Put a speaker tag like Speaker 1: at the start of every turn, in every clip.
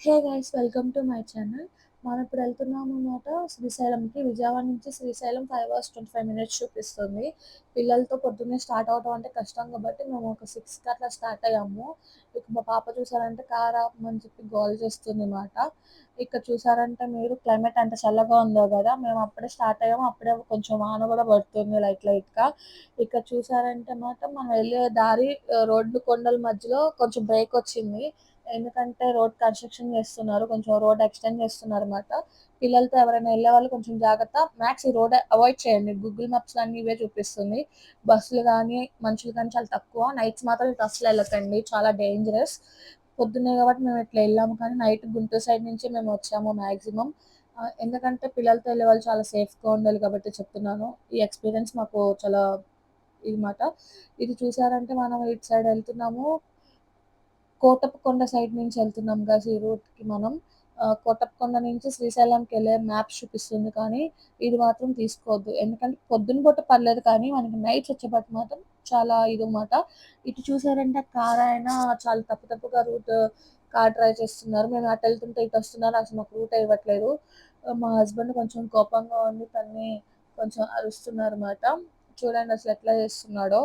Speaker 1: Hey guys welcome to my channel. మనం ఇప్పుడు వెళ్తున్నాము అన్నమాట శ్రీశైలంకి. విజయవాడ నుంచి శ్రీశైలం 5 అవర్స్ 25 మినిట్స్ చూపిస్తుంది. పిల్లలతో పొద్దున్నే స్టార్ట్ అవడం అంటే కష్టం కాబట్టి మేము ఒక 6కి అట్లా స్టార్ట్ అయ్యాము. ఇక మా పాప చూసారంటే కార్ ఆపమని చెప్పి గోల చేస్తుంది అన్నమాట. ఇక్కడ చూసారంటే మీరు క్లైమేట్ ఎంత చల్లగా ఉందో కదా, మేము అప్పుడే స్టార్ట్ అయ్యాము. అప్పుడే కొంచెం వాన కూడా పడుతుంది లైట్ లైట్గా. ఇక్కడ చూసారంటే మాత్రం మనం వెళ్ళే దారి రోడ్లు కొండల మధ్యలో కొంచెం బ్రేక్ వచ్చింది. ఎందుకంటే రోడ్ కన్స్ట్రక్షన్ చేస్తున్నారు. కొంచెం రోడ్ ఎక్స్టెండ్ చేస్తున్నారు అనమాట. పిల్లలతో ఎవరైనా వెళ్ళే వాళ్ళు కొంచెం జాగ్రత్త. మ్యాక్స్ ఈ రోడ్ అవాయిడ్ చేయండి. గూగుల్ మ్యాప్స్ అన్ని ఇవే చూపిస్తుంది. బస్సులు కానీ మనుషులు కానీ చాలా తక్కువ. నైట్స్ మాత్రం ఇటు అసలు వెళ్ళకండి, చాలా డేంజరస్. పొద్దున్నే కాబట్టి మేము ఇట్లా వెళ్ళాము, కానీ నైట్ గుంటూరు సైడ్ నుంచి మేము వచ్చాము మ్యాక్సిమం. ఎందుకంటే పిల్లలతో వెళ్ళే వాళ్ళు చాలా సేఫ్గా ఉండాలి కాబట్టి చెప్తున్నాను. ఈ ఎక్స్పీరియన్స్ మాకు చాలా ఇది మాట. ఇది చూసారంటే మనం ఇటు సైడ్ వెళ్తున్నాము. కోటప్పకొండ సైడ్ నుంచి వెళ్తున్నాం గైస్ ఈ రూట్‌కి మనం. కోటప్పకొండ నుంచి శ్రీశైలంకి వెళ్ళే మ్యాప్స్ చూపిస్తుంది, కానీ ఇది మాత్రం తీసుకోవద్దు. ఎందుకంటే పొద్దున పూట పర్లేదు, కానీ మనకి నైట్స్ వచ్చేపాటికి మాత్రం చాలా ఇదనమాట. ఇటు చూసారంటే కార్ అయినా చాలా తప్పుగా కార్ డ్రైవ్ చేస్తున్నారు. మేము అటు వెళ్తుంటే ఇటు వస్తున్నారు. అసలు మాకు రూటే ఇవ్వట్లేదు. మా హస్బెండ్ కొంచెం కోపంగా ఉండి తన్ని కొంచెం అరుస్తున్నారన్నమాట. చూడండి అసలు ఎట్లా చేస్తున్నాడో.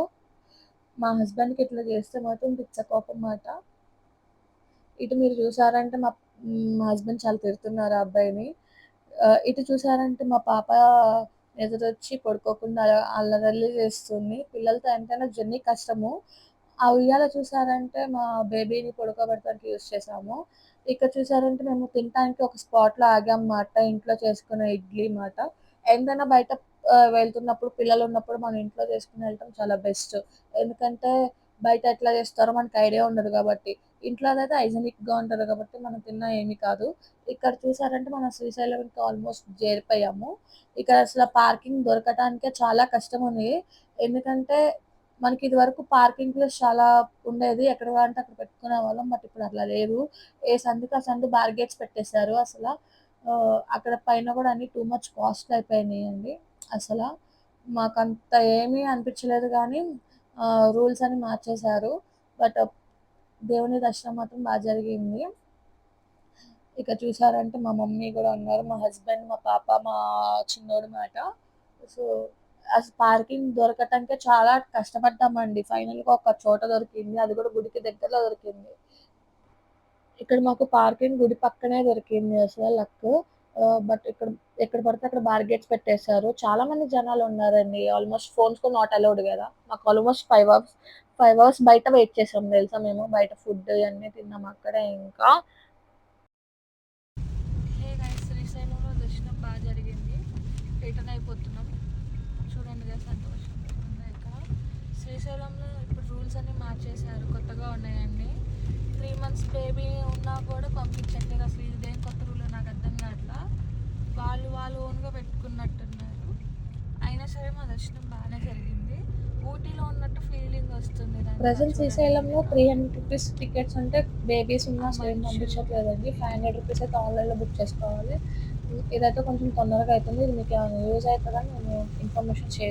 Speaker 1: మా హస్బెండ్‌కి ఇట్లా చేస్తే మాత్రం పిచ్చ కోపం మాట. ఇటు మీరు చూసారంటే మా హస్బెండ్ చాలా తిడుతున్నారు ఆ అబ్బాయిని. ఇటు చూసారంటే మా పాప ఎదురొచ్చి పడుకోకుండా అల్లరల్లి చేస్తుంది. పిల్లలతో ఎంతైనా జర్నీ కష్టము. ఆ ఉయ్యాల చూసారంటే మా బేబీని పడుకోబెట్టడానికి యూజ్ చేసాము. ఇక్కడ చూసారంటే మేము తినటానికి ఒక స్పాట్‌లో ఆగామన్నమాట. ఇంట్లో చేసుకున్న ఇడ్లీ మాట. ఎంతైనా బయట వెళ్తున్నప్పుడు పిల్లలున్నప్పుడు మనం ఇంట్లో చేసుకొని వెళ్ళటం చాలా బెస్ట్. ఎందుకంటే బయట ఎట్లా చేస్తారో మనకు ఐడియా ఉండదు కాబట్టి. ఇంట్లో అదైతే హైజీనిక్‌గా ఉంటది కాబట్టి మనం తిన్నా ఏమి కాదు. ఇక్కడ చూసారంటే మనం శ్రీశైలంకి ఆల్మోస్ట్ చేరిపోయాము. ఇక్కడ అసల పార్కింగ్ దొరకటానికే చాలా కష్టముంది. ఎందుకంటే మనకి ఇదివరకు పార్కింగ్ ప్లేస్ చాలా ఉండేది. ఎక్కడ కావాలంటే అక్కడ పెట్టుకునేవాళ్ళం. బట్ ఇప్పుడు అట్లా లేదు. ఏ సందుకి ఆ సందు బార్గేట్స్ పెట్టేశారు అసల. అక్కడ పైన కూడా అన్నీ టూ మచ్ కాస్ట్‌లీ అయిపోయినాయండి అసల. మాకంత ఏమీ అనిపించలేదు గానీ రూల్స్ అన్ని మార్చేశారు. బట్ దేవుని దర్శనం మాత్రం జరిగింది. ఇక చూసారంటే మా మమ్మీ కూడా ఉన్నారు. మా హస్బెండ్, మా పాప, మా చిన్నోడు మాట. సో, అసలు పార్కింగ్ దొరకటానికే చాలా కష్టపడ్డామండి. ఫైనల్‌గా ఒక చోట దొరికింది. అది కూడా గుడికి దగ్గరలో దొరికింది. ఇక్కడ మాకు పార్కింగ్ గుడి పక్కనే దొరికింది అసల లక్. బట్ ఇక్కడ ఎక్కడ పడితే అక్కడ బార్గేట్స్ పెట్టేశారు. చాలా మంది జనాలున్నారండి. ఆల్మోస్ట్ ఫోన్స్ కూడా నాట్ అలౌడ్ గదా! మాకు ఆల్మోస్ట్ 5 అవర్స్ బయట వెయిట్ చేసాం తెలుసా మేము. బయట ఫుడ్ ఇయన్నీ తిన్నాం అక్కడే ఇంకా. హే గైస్, శ్రీశైలంలో దర్శనం జరిగింది. రిటర్న్ అయిపోతున్నాం. చూడండి గైస్ ఎంత వర్షం పడుతుందో ఇక్కడ. శ్రీశైలంలో ఇప్పుడు రూల్స్ అన్నీ మార్చేశారు. కొత్తగా ఉన్నాయండి. 3 మంత్స్ బేబీ ఉన్నా కూడా పంపించట్లేదు. అసలు ఇదేం కొత్త రూల్ నాకు అర్థం కావట్లా. వాళ్ళు ఓన్గా పెట్టుకున్నట్టున్నారు. అయినా సరే మా దర్శనం బాగానే జరిగింది. ఊటీలో ఉన్నట్టు ఫీలింగ్ వస్తుంది. ప్రజెంట్ శ్రీశైలంలో 300 రూపీస్ టికెట్స్ ఉంటే బేబీస్ ఉన్నా ఏం పంపించట్లేదండి. 500 రూపీస్ అయితే ఆన్లైన్లో బుక్ చేసుకోవాలి. ఇదైతే కొంచెం తొందరగా అవుతుంది. ఇది మీకు ఏమైనా యూజ్ అవుతుందని నేను ఇన్ఫర్మేషన్ షేర్